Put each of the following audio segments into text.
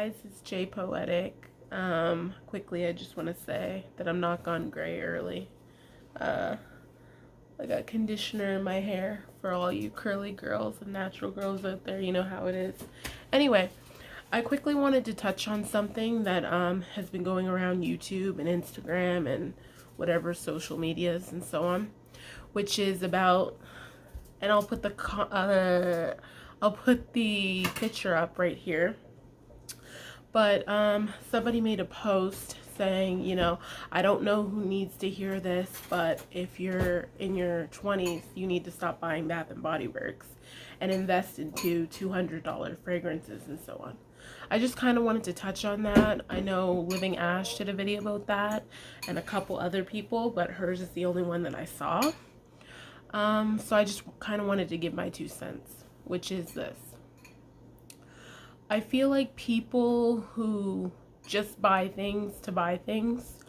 guys, it's Jay Poetic. Quickly, I just want to say that I'm not gone gray early. I got conditioner in my hair for all you curly girls and natural girls out there. You know how it is. Anyway, I quickly wanted to touch on something that has been going around YouTube and Instagram and whatever social medias and so on, which is about, and I'll put the picture up right here. But somebody made a post saying, you know, I don't know who needs to hear this, but if you're in your 20s, you need to stop buying Bathandbodyworks and invest into $200 fragrances and so on. I just kind of wanted to touch on that. I know Living Ash did a video about that and a couple other people, but hers is the only one that I saw. So I just kind of wanted to give my 2 cents, which is this. I feel like people who just buy things to buy things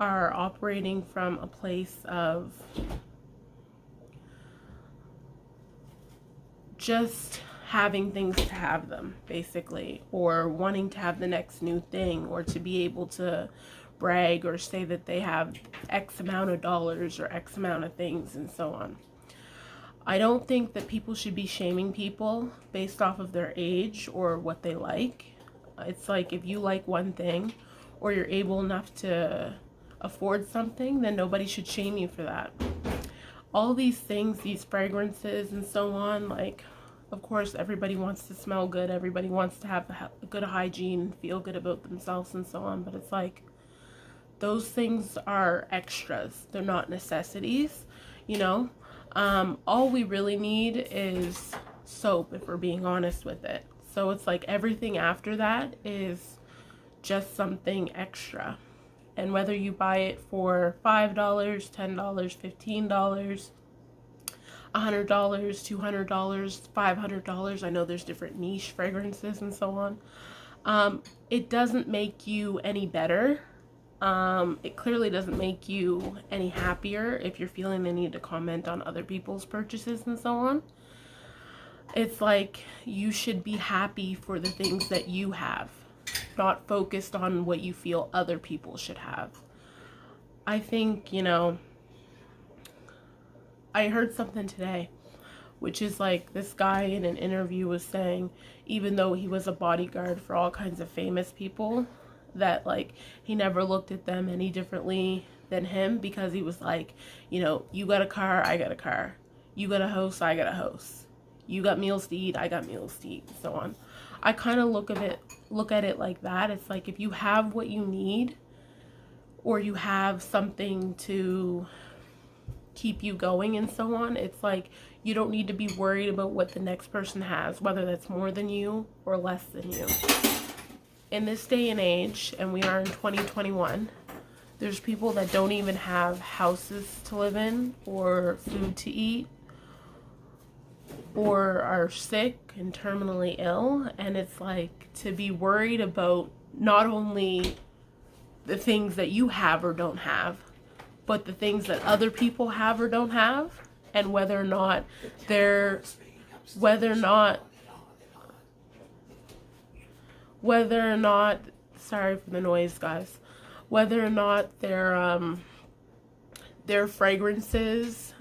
are operating from a place of just having things to have them, basically, or wanting to have the next new thing, or to be able to brag or say that they have X amount of dollars or X amount of things and so on. I don't think that people should be shaming people based off of their age or what they like. It's like if you like one thing or you're able enough to afford something, then nobody should shame you for that. All these things, these fragrances and so on, like, of course, everybody wants to smell good. Everybody wants to have good hygiene, feel good about themselves and so on. But it's like, those things are extras. They're not necessities, you know? All we really need is soap, if we're being honest with it. So it's like everything after that is just something extra. And whether you buy it for $5, $10, $15, $100, $200, $500, I know there's different niche fragrances and so on. It doesn't make you any better. It clearly doesn't make you any happier if you're feeling the need to comment on other people's purchases and so on. It's like you should be happy for the things that you have, not focused on what you feel other people should have. I think, you know, I heard something today, which is like this guy in an interview was saying, even though he was a bodyguard for all kinds of famous people, that like he never looked at them any differently than him, because he was like, you know, you got a car, I got a car. You got a house, I got a house. You got meals to eat, I got meals to eat, and so on. I kind of look at it like that. It's like if you have what you need, or you have something to keep you going and so on, it's like you don't need to be worried about what the next person has, whether that's more than you or less than you. In this day and age, and we are in 2021, there's people that don't even have houses to live in or food to eat, or are sick and terminally ill. And it's like, to be worried about not only the things that you have or don't have, but the things that other people have or don't have, and whether or not sorry for the noise, guys, whether or not their fragrances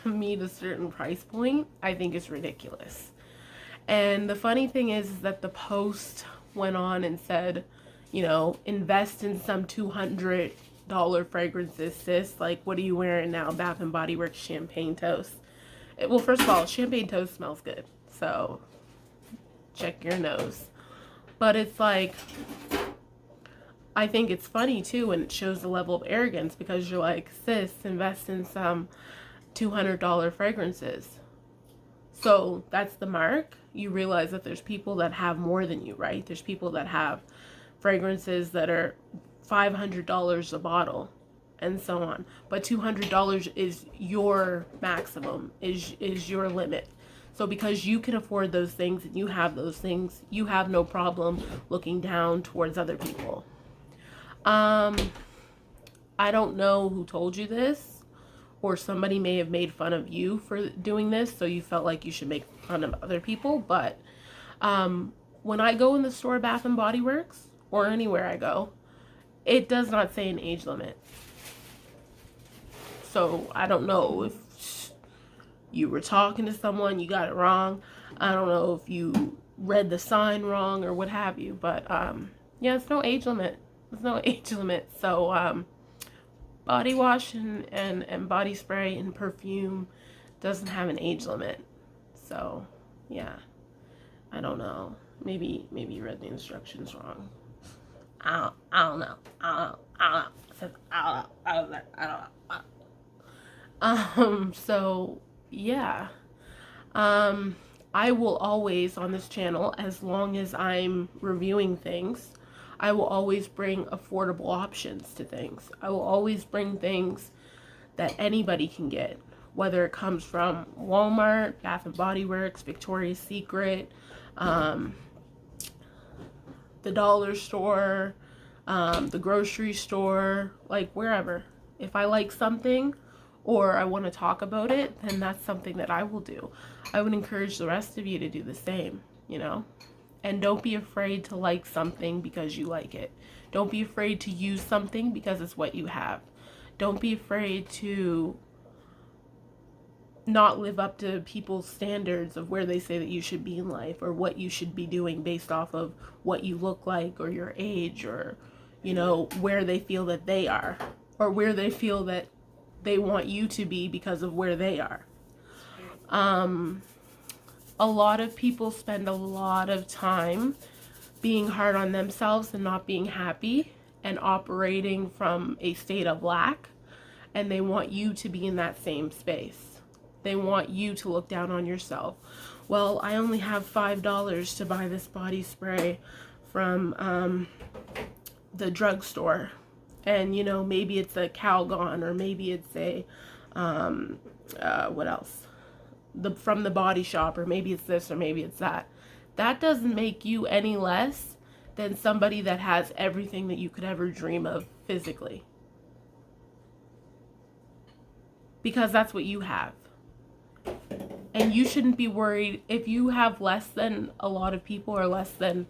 meet a certain price point, I think is ridiculous. And the funny thing is that the post went on and said, you know, invest in some $200 fragrances, sis. Like, what are you wearing now? Bath and Body Works Champagne Toast. Well, first of all, Champagne Toast smells good, so check your nose. But it's like, I think it's funny too, and it shows the level of arrogance, because you're like, sis, invest in some $200 fragrances. So that's the mark. You realize that there's people that have more than you, right? There's people that have fragrances that are $500 a bottle and so on. But $200 is your maximum, is your limit. So because you can afford those things and you have those things, you have no problem looking down towards other people. I don't know who told you this, or somebody may have made fun of you for doing this, so you felt like you should make fun of other people, but when I go in the store, Bath and Body Works, or anywhere I go, it does not say an age limit. So I don't know if you were talking to someone, you got it wrong. I don't know if you read the sign wrong or what have you, but yeah, it's no age limit. There's no age limit. So body wash and body spray and perfume doesn't have an age limit. So yeah, I don't know. Maybe you read the instructions wrong. I don't know. So yeah. I will always, on this channel, as long as I'm reviewing things, I will always bring affordable options to things. I will always bring things that anybody can get, whether it comes from Walmart, Bath and Body Works, Victoria's Secret, the dollar store, the grocery store, like wherever. If I like something or I want to talk about it, then that's something that I will do. I would encourage the rest of you to do the same, you know? And don't be afraid to like something because you like it. Don't be afraid to use something because it's what you have. Don't be afraid to not live up to people's standards of where they say that you should be in life or what you should be doing based off of what you look like or your age or, you know, where they feel that they are or where they feel that they want you to be because of where they are. A lot of people spend a lot of time being hard on themselves and not being happy and operating from a state of lack, and they want you to be in that same space. They want you to look down on yourself. Well, I only have $5 to buy this body spray from the drugstore, and you know, maybe it's a Calgon or maybe it's a what else, from the Body Shop, or maybe it's this or maybe it's that. That doesn't make you any less than somebody that has everything that you could ever dream of physically, because that's what you have. And you shouldn't be worried if you have less than a lot of people or less than,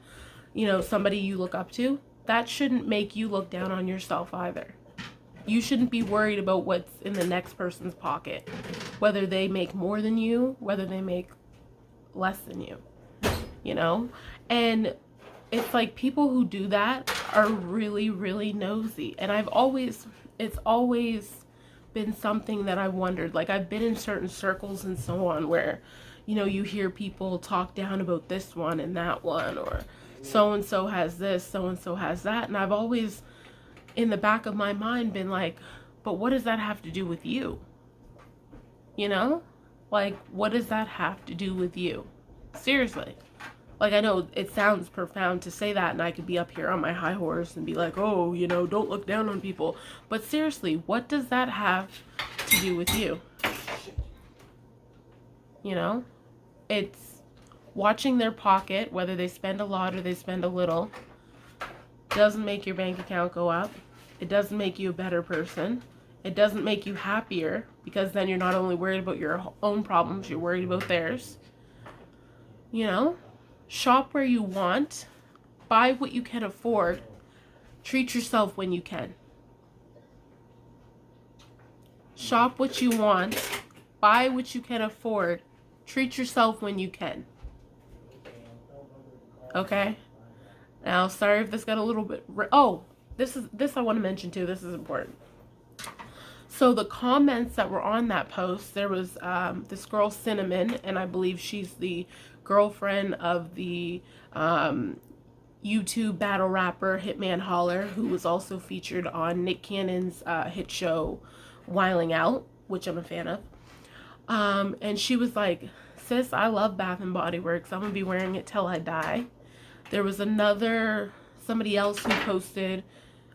you know, somebody you look up to. That shouldn't make you look down on yourself either. You shouldn't be worried about what's in the next person's pocket, whether they make more than you, whether they make less than you, you know? And it's like people who do that are really, really nosy. And it's always been something that I've wondered. Like, I've been in certain circles and so on where, you know, you hear people talk down about this one and that one, or so-and-so has this, so-and-so has that. And I've always, in the back of my mind, been like, but what does that have to do with you? You know? Like, what does that have to do with you? Seriously. Like, I know it sounds profound to say that, and I could be up here on my high horse and be like, oh, you know, don't look down on people. But seriously, what does that have to do with you? You know? It's watching their pocket, whether they spend a lot or they spend a little, doesn't make your bank account go up. It doesn't make you a better person. It doesn't make you happier, because then you're not only worried about your own problems, you're worried about theirs. You know? Shop where you want. Buy what you can afford. Treat yourself when you can. Shop what you want. Buy what you can afford. Treat yourself when you can. Okay? Now, sorry if this got a little bit... this I want to mention too. This is important. So the comments that were on that post, there was this girl Cinnamon, and I believe she's the girlfriend of the YouTube battle rapper Hitman Holler, who was also featured on Nick Cannon's hit show Wiling Out, which I'm a fan of. And she was like, sis, I love Bath and Body Works. I'm gonna be wearing it till I die. There was somebody else who posted,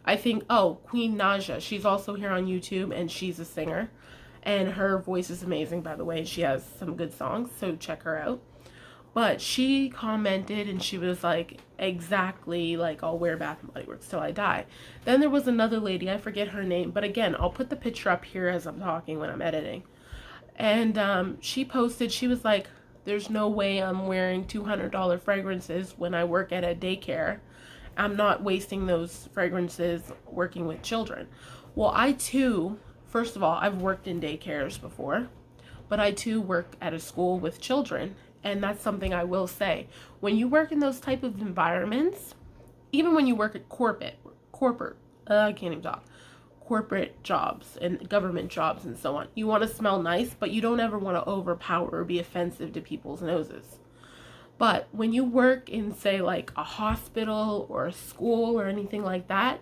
I think, Queen Naja. She's also here on YouTube, and she's a singer. And her voice is amazing, by the way. She has some good songs, so check her out. But she commented, and she was like, exactly, like, I'll wear Bath and Body Works till I die. Then there was another lady, I forget her name, but again, I'll put the picture up here as I'm talking when I'm editing. And she posted, she was like, There's no way I'm wearing $200 fragrances when I work at a daycare. I'm not wasting those fragrances working with children. Well, I too, first of all, I've worked in daycares before, but I too work at a school with children. And that's something I will say. When you work in those type of environments, even when you work at corporate jobs and government jobs and so on, you want to smell nice, but you don't ever want to overpower or be offensive to people's noses. But when you work in, say, like a hospital or a school or anything like that,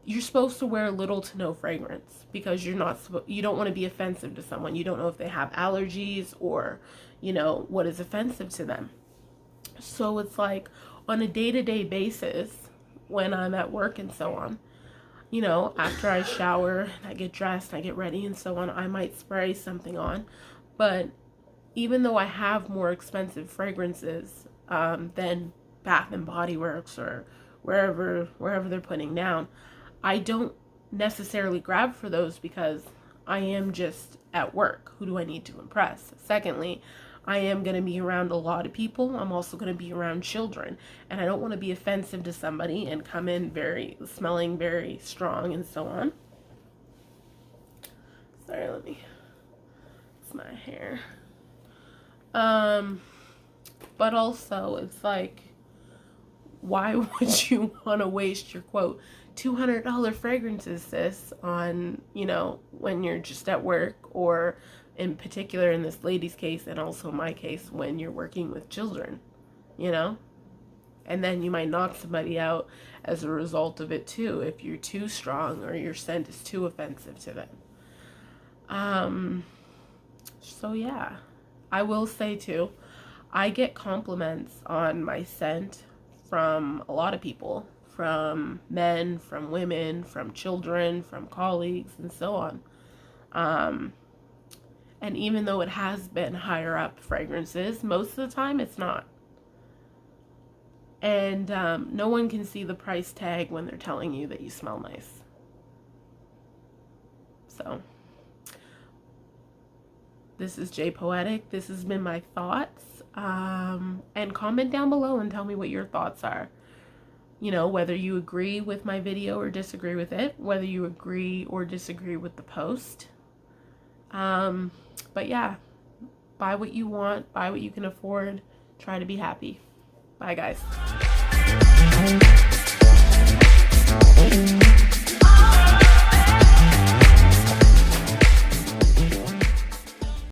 you're supposed to wear little to no fragrance, because you don't want to be offensive to someone. You don't know if they have allergies or, you know, what is offensive to them. So it's like on a day-to-day basis, when I'm at work and so on, you know, after I shower and I get dressed, I get ready and so on, I might spray something on. But even though I have more expensive fragrances than Bathandbodyworks or wherever they're putting down, I don't necessarily grab for those, because I am just at work. Who do I need to impress? Secondly, I am going to be around a lot of people. I'm also going to be around children, and I don't want to be offensive to somebody and come in smelling very strong and so on. Sorry, it's my hair. But also it's like, why would you want to waste your quote $200 fragrances, sis, on, you know, when you're just at work, or in particular in this lady's case and also my case, when you're working with children, you know? And then you might knock somebody out as a result of it too, if you're too strong or your scent is too offensive to them. So yeah, I will say too, I get compliments on my scent from a lot of people, from men, from women, from children, from colleagues, and so on. And even though it has been higher up fragrances, most of the time it's not. And no one can see the price tag when they're telling you that you smell nice. So, this is J Poetic. This has been my thoughts. And comment down below and tell me what your thoughts are. You know, whether you agree with my video or disagree with it, whether you agree or disagree with the post. But yeah, buy what you want, buy what you can afford, try to be happy. Bye, guys.